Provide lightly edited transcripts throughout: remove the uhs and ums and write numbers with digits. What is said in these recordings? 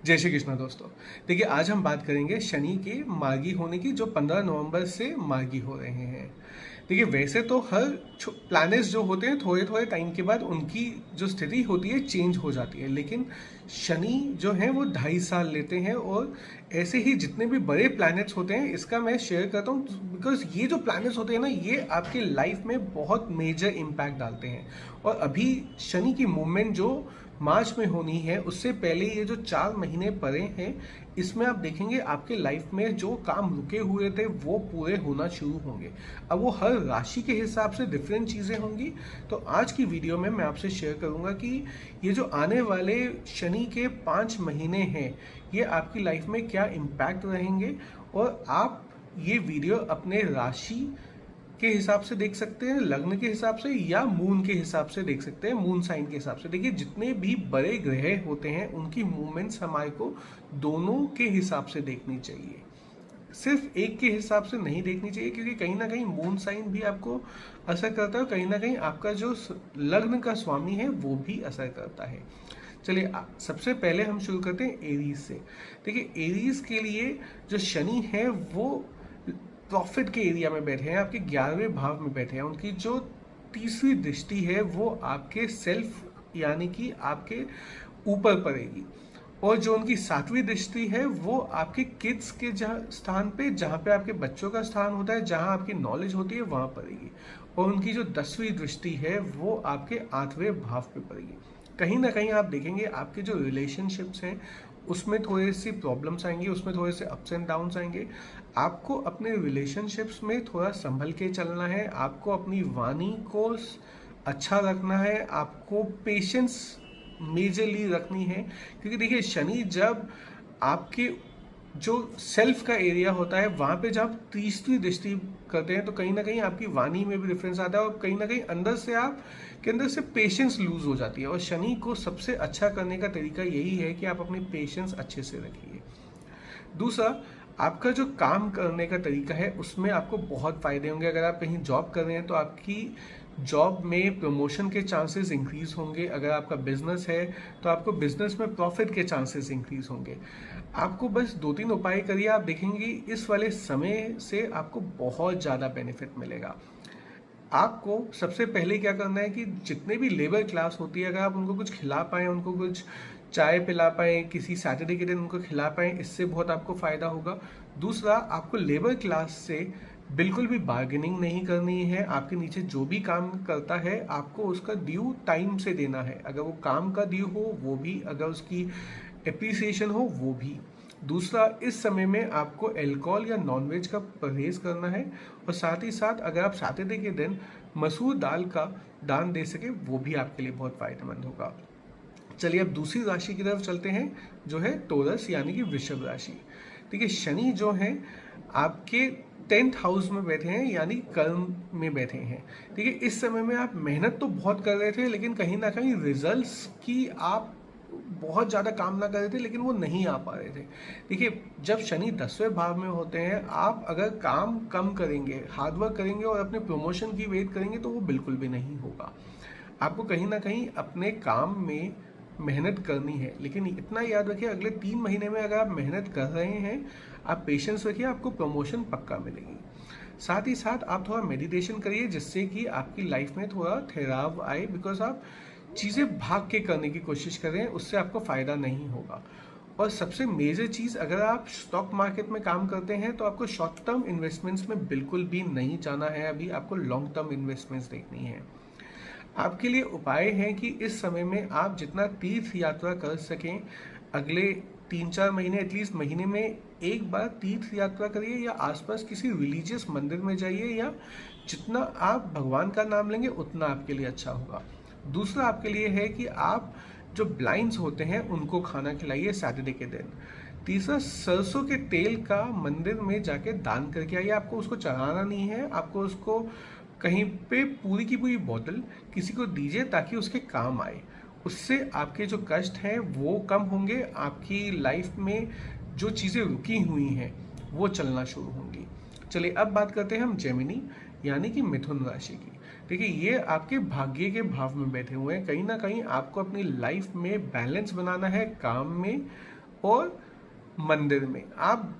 जय श्री कृष्ण दोस्तों। देखिए, आज हम बात करेंगे शनि के मार्गी होने की, जो 15 नवंबर से मार्गी हो रहे हैं। देखिए, वैसे तो हर प्लैनेट्स जो होते हैं थोड़े थोड़े टाइम के बाद उनकी जो स्थिति होती है चेंज हो जाती है, लेकिन शनि जो है वो 2.5 साल लेते हैं। और ऐसे ही जितने भी बड़े प्लैनेट्स होते हैं, इसका मैं शेयर करता हूँ बिकॉज ये जो प्लैनेट्स होते हैं ना, ये आपके लाइफ में बहुत मेजर इम्पैक्ट डालते हैं। और अभी शनि की मूवमेंट जो मार्च में होनी है, उससे पहले ये जो 4 महीने पड़े हैं, इसमें आप देखेंगे आपके लाइफ में जो काम रुके हुए थे वो पूरे होना शुरू होंगे। अब वो हर राशि के हिसाब से डिफरेंट चीज़ें होंगी। तो आज की वीडियो में मैं आपसे शेयर करूंगा कि ये जो आने वाले शनि के 5 महीने हैं, ये आपकी लाइफ में क्या इम्पैक्ट रहेंगे। और आप ये वीडियो अपने राशि के हिसाब से देख सकते हैं, लग्न के हिसाब से, या मून के हिसाब से देख सकते हैं, मून साइन के हिसाब से। देखिए, जितने भी बड़े ग्रह होते हैं उनकी मूवमेंट्स हमारे को दोनों के हिसाब से देखनी चाहिए, सिर्फ एक के हिसाब से नहीं देखनी चाहिए, क्योंकि कहीं ना कहीं मून साइन भी आपको असर करता है और कहीं ना कहीं आपका जो लग्न का स्वामी है वो भी असर करता है। चलिए, सबसे पहले हम शुरू करते हैं एरीज से। देखिए, एरीज के लिए जो शनि है वो प्रॉफिट के एरिया में बैठे हैं, आपके 11वें भाव में बैठे हैं। उनकी जो तीसरी दृष्टि है वो आपके सेल्फ यानी कि आपके ऊपर पड़ेगी। और जो उनकी 7वीं दृष्टि है वो आपके किड्स के स्थान पे, जहाँ पे आपके बच्चों का स्थान होता है, जहाँ आपकी नॉलेज होती है, वहाँ पड़ेगी। और उनकी जो 10वीं दृष्टि है वो आपके 8वें भाव पे पड़ेगी। कहीं ना कहीं आप देखेंगे आपके जो रिलेशनशिप्स हैं उसमें थोड़ी सी प्रॉब्लम्स आएंगी, उसमें थोड़े से अप्स एंड डाउन्स आएंगे। आपको अपने रिलेशनशिप्स में थोड़ा संभल के चलना है, आपको अपनी वाणी को अच्छा रखना है, आपको पेशेंस मेजरली रखनी है। क्योंकि देखिए, शनि जब आपके जो सेल्फ का एरिया होता है वहाँ पे जब तीसरी दृष्टि करते हैं तो कहीं ना कहीं आपकी वाणी में भी डिफरेंस आता है और कहीं ना कहीं अंदर से आप के अंदर से पेशेंस लूज हो जाती है। और शनि को सबसे अच्छा करने का तरीका यही है कि आप अपनी पेशेंस अच्छे से रखिए। दूसरा, आपका जो काम करने का तरीका है उसमें आपको बहुत फायदे होंगे। अगर आप कहीं जॉब कर रहे हैं तो आपकी जॉब में प्रमोशन के चांसेस इंक्रीज होंगे। अगर आपका बिजनेस है तो आपको बिजनेस में प्रॉफिट के चांसेस इंक्रीज होंगे। आपको बस 2-3 उपाय करिए, आप देखेंगे इस वाले समय से आपको बहुत ज़्यादा बेनिफिट मिलेगा। आपको सबसे पहले क्या करना है कि जितने भी लेबर क्लास होती है, अगर आप उनको कुछ खिला पाएँ, उनको कुछ चाय पिला पाएँ, किसी सैटरडे के दिन उनको खिला पाएँ, इससे बहुत आपको फ़ायदा होगा। दूसरा, आपको लेबर क्लास से बिल्कुल भी बार्गेनिंग नहीं करनी है। आपके नीचे जो भी काम करता है आपको उसका ड्यू टाइम से देना है। अगर वो काम का ड्यू हो वो भी, अगर उसकी एप्रिसिएशन हो वो भी। दूसरा, इस समय में आपको अल्कोहल या नॉनवेज का परहेज करना है। और साथ ही साथ अगर आप सैटरडे के दिन मसूर दाल का दान दे सके वो भी आपके लिए बहुत फायदेमंद होगा। चलिए, अब दूसरी राशि की तरफ चलते हैं, जो है टोरस यानी कि वृषभ राशि। देखिए, शनि जो है आपके 10th हाउस में बैठे हैं, यानी कर्म में बैठे हैं। देखिए, इस समय में आप मेहनत तो बहुत कर रहे थे, लेकिन कहीं ना कहीं रिजल्ट्स की आप बहुत ज़्यादा काम ना कर रहे थे, लेकिन वो नहीं आ पा रहे थे। देखिए, जब शनि 10वें भाव में होते हैं, आप अगर काम कम करेंगे, हार्डवर्क करेंगे और अपने प्रमोशन की वेट करेंगे तो वो बिल्कुल भी नहीं होगा। आपको कहीं ना कहीं अपने काम में मेहनत करनी है, लेकिन इतना याद रखिए, अगले 3 महीने में अगर आप मेहनत कर रहे हैं, आप पेशेंस रखिए, आपको प्रमोशन पक्का मिलेगी। साथ ही साथ आप थोड़ा मेडिटेशन करिए, जिससे कि आपकी लाइफ में थोड़ा ठहराव आए। बिकॉज आप चीज़ें भाग के करने की कोशिश कर रहे हैं, उससे आपको फ़ायदा नहीं होगा। और सबसे मेजर चीज़, अगर आप स्टॉक मार्केट में काम करते हैं तो आपको शॉर्ट टर्म इन्वेस्टमेंट्स में बिल्कुल भी नहीं जाना है। अभी आपको लॉन्ग टर्म इन्वेस्टमेंट्स देखनी है। आपके लिए उपाय है कि इस समय में आप जितना तीर्थ यात्रा कर सकें, अगले 3-4 महीने एटलीस्ट महीने में एक बार तीर्थ यात्रा करिए, या आसपास किसी रिलीजियस मंदिर में जाइए, या जितना आप भगवान का नाम लेंगे उतना आपके लिए अच्छा होगा। दूसरा आपके लिए है कि आप जो ब्लाइंड्स होते हैं उनको खाना खिलाइए सैटरडे के दिन। तीसरा, सरसों के तेल का मंदिर में जाके दान करके आइए। आपको उसको चढ़ाना नहीं है, आपको उसको कहीं पे पूरी की पूरी बोतल किसी को दीजिए ताकि उसके काम आए। उससे आपके जो कष्ट हैं वो कम होंगे, आपकी लाइफ में जो चीज़ें रुकी हुई हैं वो चलना शुरू होंगी। चलिए, अब बात करते हैं हम जेमिनी यानी कि मिथुन राशि की। देखिए, ये आपके भाग्य के भाव में बैठे हुए हैं। कहीं ना कहीं आपको अपनी लाइफ में बैलेंस बनाना है, काम में और मंदिर में। आप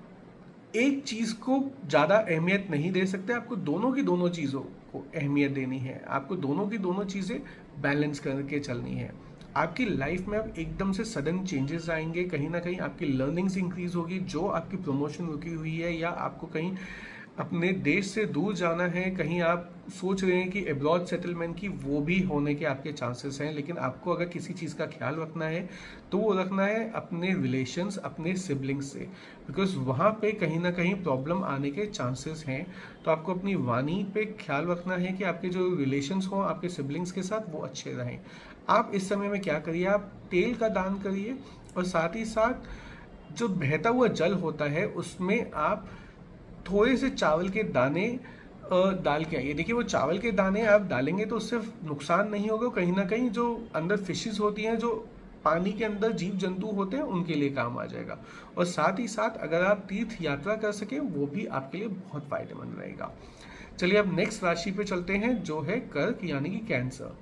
एक चीज़ को ज़्यादा अहमियत नहीं दे सकते, आपको दोनों की दोनों चीज़ों को अहमियत देनी है, आपको दोनों की दोनों चीज़ें बैलेंस करके चलनी है। आपकी लाइफ में अब एकदम से सडन चेंजेस आएंगे, कहीं ना कहीं आपकी लर्निंग्स इंक्रीज होगी, जो आपकी प्रमोशन रुकी हुई है या आपको कहीं अपने देश से दूर जाना है, कहीं आप सोच रहे हैं कि अब्रॉड सेटलमेंट की, वो भी होने के आपके चांसेस हैं। लेकिन आपको अगर किसी चीज़ का ख्याल रखना है तो वो रखना है अपने रिलेशंस, अपने सिबलिंग्स से, बिकॉज वहाँ पे कहीं ना कहीं प्रॉब्लम आने के चांसेस हैं। तो आपको अपनी वाणी पे ख्याल रखना है कि आपके जो रिलेशंस हों आपके सिबलिंग्स के साथ वो अच्छे रहें। आप इस समय में क्या करिए, आप तेल का दान करिए और साथ ही साथ जो बहता हुआ जल होता है उसमें आप थोड़े से चावल के दाने डाल के आइए। देखिए वो चावल के दाने आप डालेंगे तो उससे नुकसान नहीं होगा, कहीं ना कहीं जो अंदर फिशेस होती हैं, जो पानी के अंदर जीव जंतु होते हैं, उनके लिए काम आ जाएगा। और साथ ही साथ अगर आप तीर्थ यात्रा कर सकें वो भी आपके लिए बहुत फायदेमंद रहेगा। चलिए अब नेक्स्ट राशि पे चलते हैं जो है कर्क यानी कि कैंसर।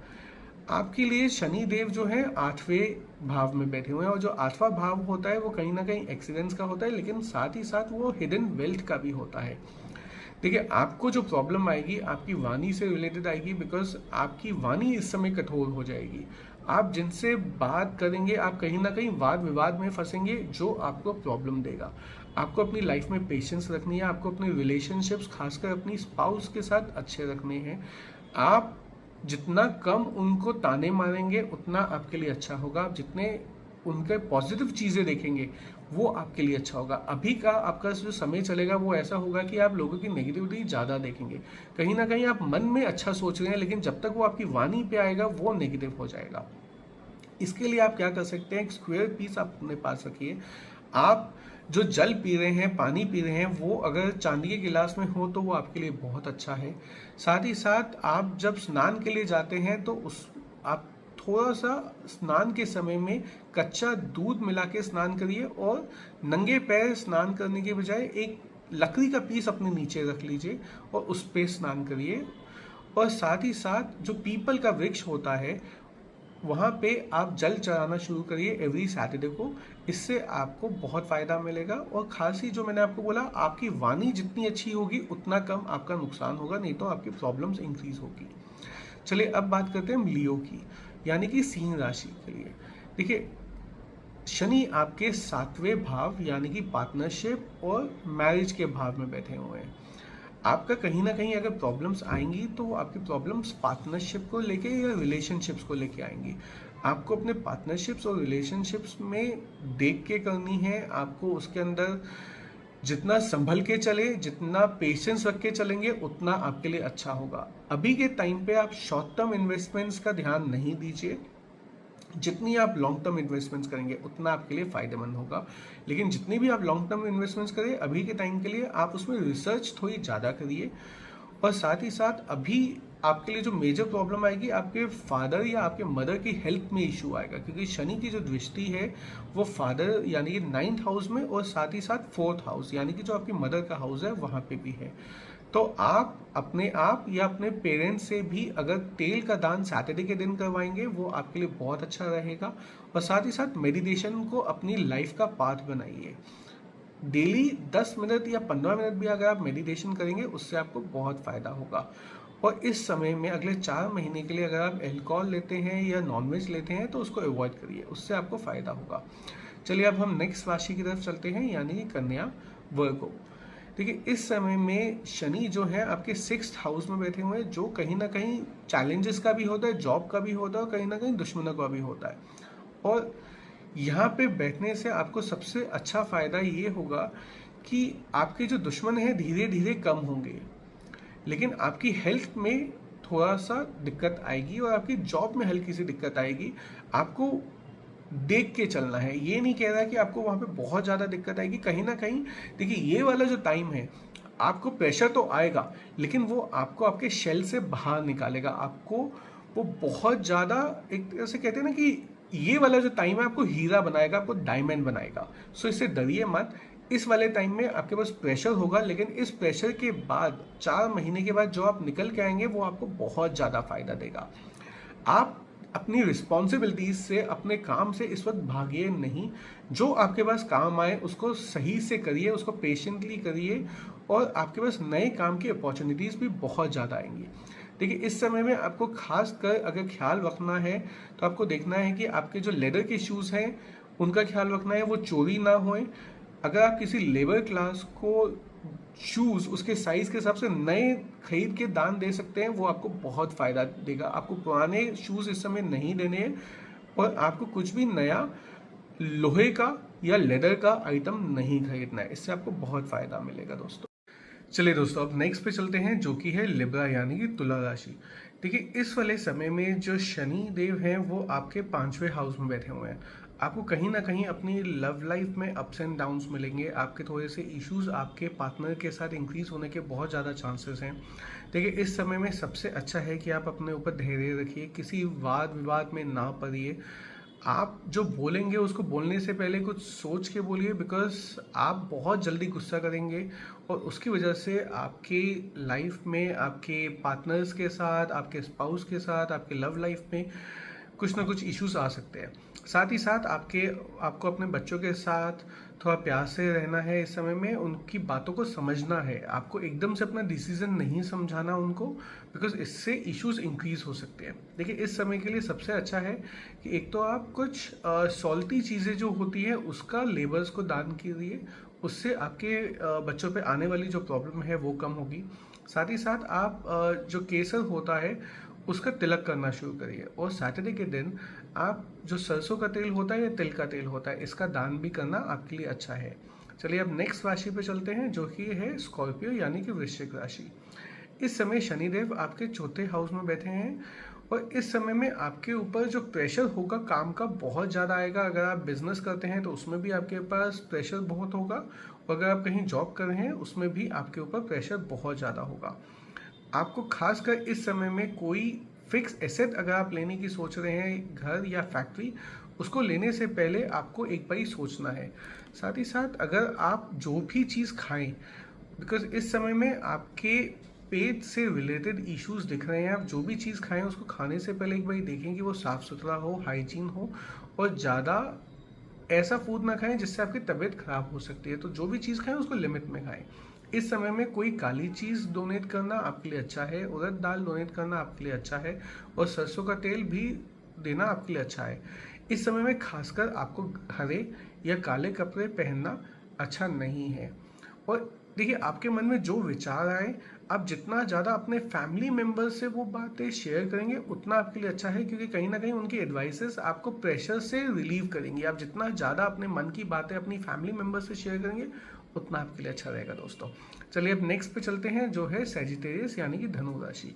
आपके लिए शनि देव जो है 8वें भाव में बैठे हुए हैं, और जो 8वां भाव होता है वो कहीं ना कहीं एक्सीडेंट्स का होता है, लेकिन साथ ही साथ वो हिडन वेल्थ का भी होता है। देखिए आपको जो प्रॉब्लम आएगी आपकी वाणी से रिलेटेड आएगी, बिकॉज आपकी वाणी इस समय कठोर हो जाएगी। आप जिनसे बात करेंगे आप कहीं ना कहीं वाद विवाद में फंसेंगे जो आपको प्रॉब्लम देगा। आपको अपनी लाइफ में पेशेंस रखनी है, आपको अपने रिलेशनशिप्स खासकर अपनी स्पाउस के साथ अच्छे रखने हैं। आप जितना कम उनको ताने मारेंगे उतना आपके लिए अच्छा होगा, आप जितने उनके पॉजिटिव चीज़ें देखेंगे वो आपके लिए अच्छा होगा। अभी का आपका जो समय चलेगा वो ऐसा होगा कि आप लोगों की नेगेटिविटी ज़्यादा देखेंगे, कहीं ना कहीं आप मन में अच्छा सोच रहे हैं लेकिन जब तक वो आपकी वाणी पे आएगा वो नेगेटिव हो जाएगा। इसके लिए आप क्या कर सकते हैं, एक स्क्वायर पीस आप अपने पास रखिए। आप जो जल पी रहे हैं, पानी पी रहे हैं, वो अगर चांदी के गिलास में हो तो वो आपके लिए बहुत अच्छा है। साथ ही साथ आप जब स्नान के लिए जाते हैं तो आप थोड़ा सा स्नान के समय में कच्चा दूध मिला के स्नान करिए, और नंगे पैर स्नान करने के बजाय एक लकड़ी का पीस अपने नीचे रख लीजिए और उस पर स्नान करिए। और साथ ही साथ जो पीपल का वृक्ष होता है वहाँ पे आप जल चढ़ाना शुरू करिए एवरी सैटरडे को। इससे आपको बहुत फ़ायदा मिलेगा। और खास ही जो मैंने आपको बोला, आपकी वाणी जितनी अच्छी होगी उतना कम आपका नुकसान होगा, नहीं तो आपकी प्रॉब्लम्स इंक्रीज होगी। चलिए अब बात करते हैं लियो की, यानी कि सिंह राशि के लिए। देखिए शनि आपके 7वें भाव यानी कि पार्टनरशिप और मैरिज के भाव में बैठे हुए हैं। आपका कहीं ना कहीं अगर प्रॉब्लम्स आएंगी तो वो आपकी प्रॉब्लम्स पार्टनरशिप को लेके या रिलेशनशिप्स को लेके आएंगी। आपको अपने पार्टनरशिप्स और रिलेशनशिप्स में देख के करनी है। आपको उसके अंदर जितना संभल के चले, जितना पेशेंस रख के चलेंगे उतना आपके लिए अच्छा होगा। अभी के टाइम पे आप शॉर्ट टर्म इन्वेस्टमेंट्स का ध्यान नहीं दीजिए, जितनी आप लॉन्ग टर्म इन्वेस्टमेंट्स करेंगे उतना आपके लिए फायदेमंद होगा। लेकिन जितनी भी आप लॉन्ग टर्म इन्वेस्टमेंट्स करें अभी के टाइम के लिए आप उसमें रिसर्च थोड़ी ज़्यादा करिए। और साथ ही साथ अभी आपके लिए जो मेजर प्रॉब्लम आएगी, आपके फादर या आपके मदर की हेल्थ में इशू आएगा, क्योंकि शनि की जो दृष्टि है वो फादर यानी कि 9th हाउस में और साथ ही साथ 4th हाउस यानी कि जो आपकी मदर का हाउस है वहाँ पे भी है। तो आप अपने आप या अपने पेरेंट्स से भी अगर तेल का दान सैटरडे के दिन करवाएंगे वो आपके लिए बहुत अच्छा रहेगा। और साथ ही साथ मेडिटेशन को अपनी लाइफ का पार्ट बनाइए। डेली 10 मिनट या 15 मिनट भी अगर आप मेडिटेशन करेंगे उससे आपको बहुत फ़ायदा होगा। और इस समय में अगले 4 महीने के लिए अगर आप अल्कोहल लेते हैं या नॉनवेज लेते हैं तो उसको अवॉइड करिए, उससे आपको फ़ायदा होगा। चलिए अब हम नेक्स्ट राशि की तरफ चलते हैं, यानी कि कन्या वर्गो। देखिए इस समय में शनि जो है आपके 6th हाउस में बैठे हुए हैं, जो कहीं ना कहीं चैलेंजेस का भी होता है, जॉब का भी होता है और कहीं ना कहीं दुश्मनों का भी होता है। और यहाँ पे बैठने से आपको सबसे अच्छा फ़ायदा ये होगा कि आपके जो दुश्मन हैं धीरे धीरे कम होंगे, लेकिन आपकी हेल्थ में थोड़ा सा दिक्कत आएगी और आपकी जॉब में हल्की सी दिक्कत आएगी। आपको देख के चलना है, ये नहीं कह रहा कि आपको वहाँ पे बहुत ज़्यादा दिक्कत आएगी। कहीं ना कहीं देखिए ये वाला जो टाइम है आपको प्रेशर तो आएगा, लेकिन वो आपको आपके शेल से बाहर निकालेगा। आपको वो बहुत ज़्यादा, एक तरह से कहते हैं ना कि ये वाला जो टाइम है आपको हीरा बनाएगा, आपको डायमंड बनाएगा। सो इससे डरिए मत। इस वाले टाइम में आपके पास प्रेशर होगा, लेकिन इस प्रेशर के बाद 4 महीने के बाद जो आप निकल के आएंगे वो आपको बहुत ज़्यादा फायदा देगा। आप अपनी रिस्पॉन्सिबिलिटीज से, अपने काम से इस वक्त भागिए नहीं। जो आपके पास काम आए उसको सही से करिए, उसको पेशेंटली करिए, और आपके पास नए काम की अपॉर्चुनिटीज़ भी बहुत ज़्यादा आएंगी। देखिए, इस समय में आपको खास कर अगर ख्याल रखना है तो आपको देखना है कि आपके जो लेदर के शूज़ हैं उनका ख्याल रखना है, वो चोरी ना होए। अगर आप किसी लेबर क्लास को शूज़ उसके साइज़ के हिसाब से नए खरीद के दान दे सकते हैं, वो आपको बहुत फ़ायदा देगा। आपको पुराने शूज़ इस समय नहीं देने हैं, और आपको कुछ भी नया लोहे का या लेदर का आइटम नहीं खरीदना है। इससे आपको बहुत फ़ायदा मिलेगा दोस्तों। चलिए दोस्तों, अब नेक्स्ट पे चलते हैं, जो कि है लिब्रा यानी कि तुला राशि। देखिए, इस वाले समय में जो शनि देव हैं वो आपके 5वें हाउस में बैठे हुए हैं। आपको कहीं ना कहीं अपनी लव लाइफ में अप्स एंड डाउन्स मिलेंगे। आपके थोड़े से इश्यूज आपके पार्टनर के साथ इंक्रीज होने के बहुत ज़्यादा चांसेस हैं। देखिए, इस समय में सबसे अच्छा है कि आप अपने ऊपर धैर्य रखिए, किसी वाद विवाद में ना पड़िए। आप जो बोलेंगे उसको बोलने से पहले कुछ सोच के बोलिए, बिकॉज आप बहुत जल्दी गुस्सा करेंगे और उसकी वजह से आपके लाइफ में, आपके पार्टनर्स के साथ, आपके स्पाउस के साथ, आपके लव लाइफ में कुछ ना कुछ इश्यूज आ सकते हैं। साथ ही साथ आपको अपने बच्चों के साथ थोड़ा प्यार से रहना है। इस समय में उनकी बातों को समझना है। आपको एकदम से अपना डिसीजन नहीं समझाना उनको, बिकॉज इससे इश्यूज इंक्रीज हो सकते हैं। देखिए, इस समय के लिए सबसे अच्छा है कि एक तो आप कुछ सॉल्टी चीज़ें जो होती है उसका लेबर्स को दान कीजिए। उससे आपके बच्चों पे आने वाली जो प्रॉब्लम है वो कम होगी। साथ ही साथ आप जो केसर होता है उसका तिलक करना शुरू करिए। और सैटरडे के दिन आप जो सरसों का तेल होता है या तिल का तेल होता है, इसका दान भी करना आपके लिए अच्छा है। चलिए, अब नेक्स्ट राशि पे चलते हैं, जो कि है स्कॉर्पियो यानी कि वृश्चिक राशि। इस समय शनिदेव आपके चौथे हाउस में बैठे हैं, और इस समय में आपके ऊपर जो प्रेशर होगा काम का बहुत ज़्यादा आएगा। अगर आप बिजनेस करते हैं तो उसमें भी आपके पास प्रेशर बहुत होगा, और अगर आप कहीं जॉब कर रहे हैं उसमें भी आपके ऊपर प्रेशर बहुत ज़्यादा होगा। आपको खासकर इस समय में कोई फिक्स एसेट अगर आप लेने की सोच रहे हैं, घर या फैक्ट्री, उसको लेने से पहले आपको एक बार ही सोचना है। साथ ही साथ अगर आप जो भी चीज़ खाएं, बिकॉज इस समय में आपके पेट से रिलेटेड इश्यूज दिख रहे हैं, आप जो भी चीज़ खाएं उसको खाने से पहले एक बार देखें कि वो साफ़ सुथरा हो, हाइजीन हो, और ज़्यादा ऐसा फूड ना खाएं जिससे आपकी तबीयत खराब हो सकती है। तो जो भी चीज़ खाएं उसको लिमिट में खाएं। इस समय में कोई काली चीज़ डोनेट करना आपके लिए अच्छा है, उड़द दाल डोनेट करना आपके लिए अच्छा है, और सरसों का तेल भी देना आपके लिए अच्छा है। इस समय में खासकर आपको हरे या काले कपड़े पहनना अच्छा नहीं है। और देखिए, आपके मन में जो विचार आए, आप जितना ज़्यादा अपने फैमिली मेम्बर से वो बातें शेयर करेंगे उतना आपके लिए अच्छा है, क्योंकि कहीं ना कहीं उनकी एडवाइसेस आपको प्रेशर से रिलीव करेंगी। आप जितना ज़्यादा अपने मन की बातें अपनी फैमिली मेम्बर से शेयर करेंगे उतना आपके लिए अच्छा रहेगा दोस्तों। चलिए, अब नेक्स्ट पे चलते हैं, जो है सैजिटेरियस यानी कि धनु राशि।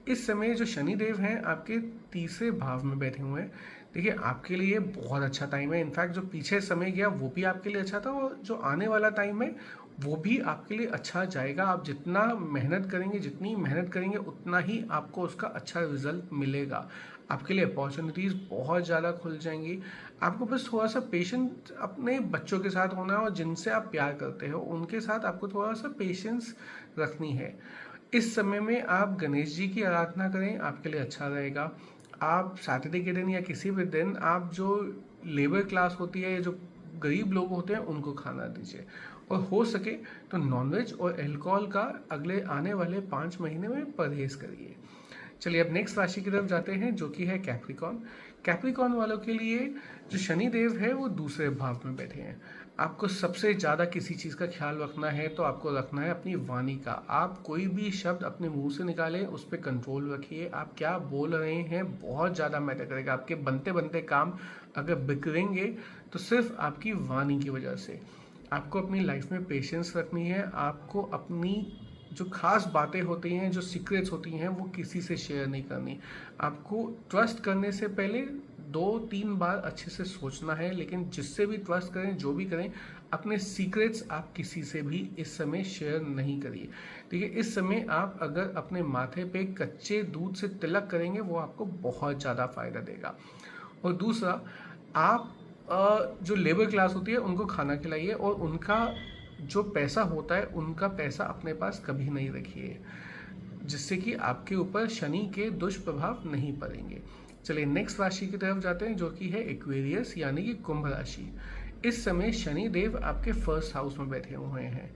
इस समय जो शनिदेव हैं आपके तीसरे भाव में बैठे हुए हैं। देखिए, आपके लिए बहुत अच्छा टाइम है। इनफैक्ट जो पीछे समय गया वो भी आपके लिए अच्छा था, और जो आने वाला टाइम है वो भी आपके लिए अच्छा जाएगा। आप जितना मेहनत करेंगे, जितनी मेहनत करेंगे, उतना ही आपको उसका अच्छा रिजल्ट मिलेगा। आपके लिए अपॉर्चुनिटीज़ बहुत ज़्यादा खुल जाएंगी। आपको बस थोड़ा सा पेशेंट अपने बच्चों के साथ होना है, और जिनसे आप प्यार करते हो उनके साथ आपको थोड़ा सा पेशेंस रखनी है। इस समय में आप गणेश जी की आराधना करें, आपके लिए अच्छा रहेगा। आप सैटरडे के दिन या किसी भी दिन आप जो लेबर क्लास होती है या जो गरीब लोग होते हैं उनको खाना दीजिए, और हो सके तो नॉनवेज और अल्कोहल का अगले आने वाले 5 महीने में परहेज करिए। चलिए, अब नेक्स्ट राशि की तरफ जाते हैं, जो कि है कैप्रिकॉन। कैप्रिकॉन वालों के लिए जो शनिदेव है वो दूसरे भाव में बैठे हैं। आपको सबसे ज़्यादा किसी चीज़ का ख्याल रखना है तो आपको रखना है अपनी वाणी का। आप कोई भी शब्द अपने मुंह से निकालें, उस पर कंट्रोल रखिए। आप क्या बोल रहे हैं बहुत ज़्यादा मैटर करेगा। आपके बनते बनते काम अगर बिगड़ेंगे तो सिर्फ आपकी वाणी की वजह से। आपको अपनी लाइफ में पेशेंस रखनी है। आपको अपनी जो खास बातें होती हैं, जो सीक्रेट्स होती हैं, वो किसी से शेयर नहीं करनी। आपको ट्रस्ट करने से पहले 2-3 बार अच्छे से सोचना है। लेकिन जिससे भी ट्रस्ट करें, जो भी करें, अपने सीक्रेट्स आप किसी से भी इस समय शेयर नहीं करिए। देखिए, इस समय आप अगर अपने माथे पे कच्चे दूध से तिलक करेंगे वो आपको बहुत ज़्यादा फायदा देगा। और दूसरा, आप जो लेबर क्लास होती है उनको खाना खिलाइए, और उनका जो पैसा होता है उनका पैसा अपने पास कभी नहीं रखिए, जिससे कि आपके ऊपर शनि के दुष्प्रभाव नहीं पड़ेंगे। चलिए नेक्स्ट राशि की तरफ जाते हैं, जो कि है एक्वेरियस यानी कि कुंभ राशि। इस समय शनि देव आपके फर्स्ट हाउस में बैठे हुए हैं।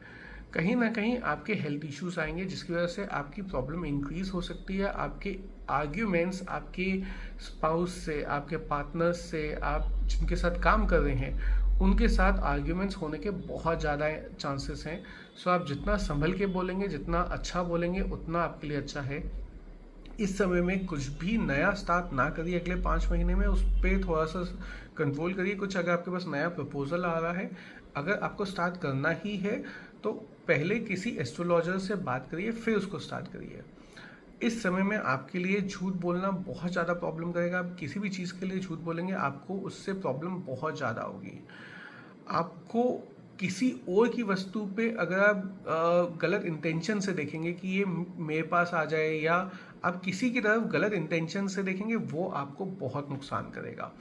कहीं ना कहीं आपके हेल्थ इश्यूज आएंगे, जिसकी वजह से आपकी प्रॉब्लम इंक्रीज हो सकती है। आपके आर्ग्यूमेंट्स आपके स्पाउस से, आपके पार्टनर्स से, आप जिनके साथ काम कर रहे हैं उनके साथ आर्ग्यूमेंट्स होने के बहुत ज़्यादा चांसेस हैं। सो आप जितना संभल के बोलेंगे, जितना अच्छा बोलेंगे, उतना आपके लिए अच्छा है। इस समय में कुछ भी नया स्टार्ट ना करिए अगले 5 महीने में, उस पर थोड़ा सा कंट्रोल करिए। कुछ अगर आपके पास नया प्रपोजल आ रहा है, अगर आपको स्टार्ट करना ही है तो पहले किसी एस्ट्रोलॉजर से बात करिए, फिर उसको स्टार्ट करिए। इस समय में आपके लिए झूठ बोलना बहुत ज़्यादा प्रॉब्लम करेगा। आप किसी भी चीज़ के लिए झूठ बोलेंगे, आपको उससे प्रॉब्लम बहुत ज़्यादा होगी। आपको किसी और की वस्तु पे अगर आप गलत इंटेंशन से देखेंगे कि ये मेरे पास आ जाए, या आप किसी की तरफ गलत इंटेंशन से देखेंगे, वो आपको बहुत नुकसान करेगा।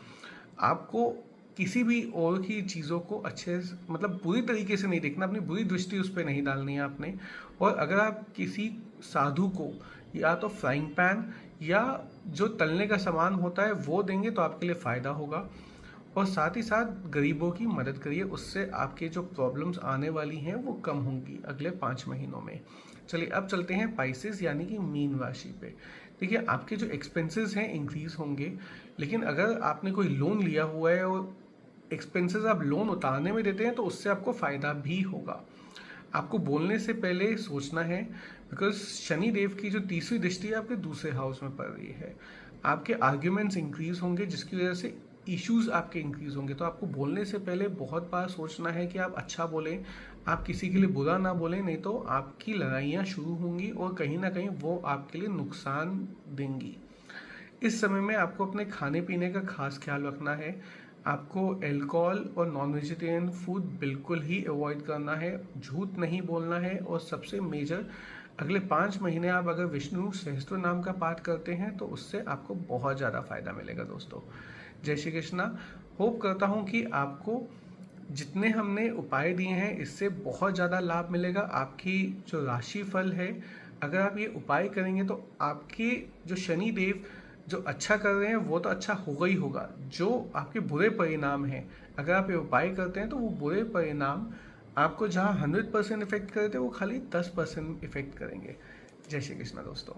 आपको किसी भी और की चीज़ों को अच्छे मतलब बुरी तरीके से नहीं देखना, अपनी बुरी दृष्टि उस पर नहीं डालनी है आपने। और अगर आप किसी साधु को या तो फ्राइंग पैन या जो तलने का सामान होता है वो देंगे तो आपके लिए फ़ायदा होगा। और साथ ही साथ गरीबों की मदद करिए, उससे आपके जो प्रॉब्लम्स आने वाली हैं वो कम होंगी अगले 5 महीनों में। चलिए अब चलते हैं पाइसेस यानी कि मीन राशि पे। देखिए आपके जो एक्सपेंसेस हैं इंक्रीज होंगे, लेकिन अगर आपने कोई लोन लिया हुआ है और एक्सपेंसेस आप लोन उतारने में देते हैं तो उससे आपको फ़ायदा भी होगा। आपको बोलने से पहले सोचना है, बिकॉज शनि देव की जो तीसरी दृष्टि आपके दूसरे हाउस में पड़ रही है। आपके आर्ग्यूमेंट्स इंक्रीज होंगे, जिसकी वजह से इश्यूज आपके इंक्रीज होंगे। तो आपको बोलने से पहले बहुत बार सोचना है कि आप अच्छा बोलें, आप किसी के लिए बुरा ना बोलें, नहीं तो आपकी लड़ाइयाँ शुरू होंगी और कहीं ना कहीं वो आपके लिए नुकसान देंगी। इस समय में आपको अपने खाने पीने का खास ख्याल रखना है। आपको अल्कोहल और नॉन वेजिटेरियन फूड बिल्कुल ही अवॉइड करना है, झूठ नहीं बोलना है। और सबसे मेजर, अगले 5 महीने आप अगर विष्णु सहस्त्र नाम का पाठ करते हैं तो उससे आपको बहुत ज़्यादा फायदा मिलेगा दोस्तों। जय श्री कृष्णा। होप करता हूँ कि आपको जितने हमने उपाय दिए हैं इससे बहुत ज़्यादा लाभ मिलेगा। आपकी जो राशि फल है, अगर आप ये उपाय करेंगे तो आपके जो शनि देव जो अच्छा कर रहे हैं वो तो अच्छा होगा ही होगा। जो आपके बुरे परिणाम हैं, अगर आप ये उपाय करते हैं तो वो बुरे परिणाम आपको जहाँ 100% इफेक्ट करते हैं वो खाली 10% इफेक्ट करेंगे। जय श्री कृष्णा दोस्तों।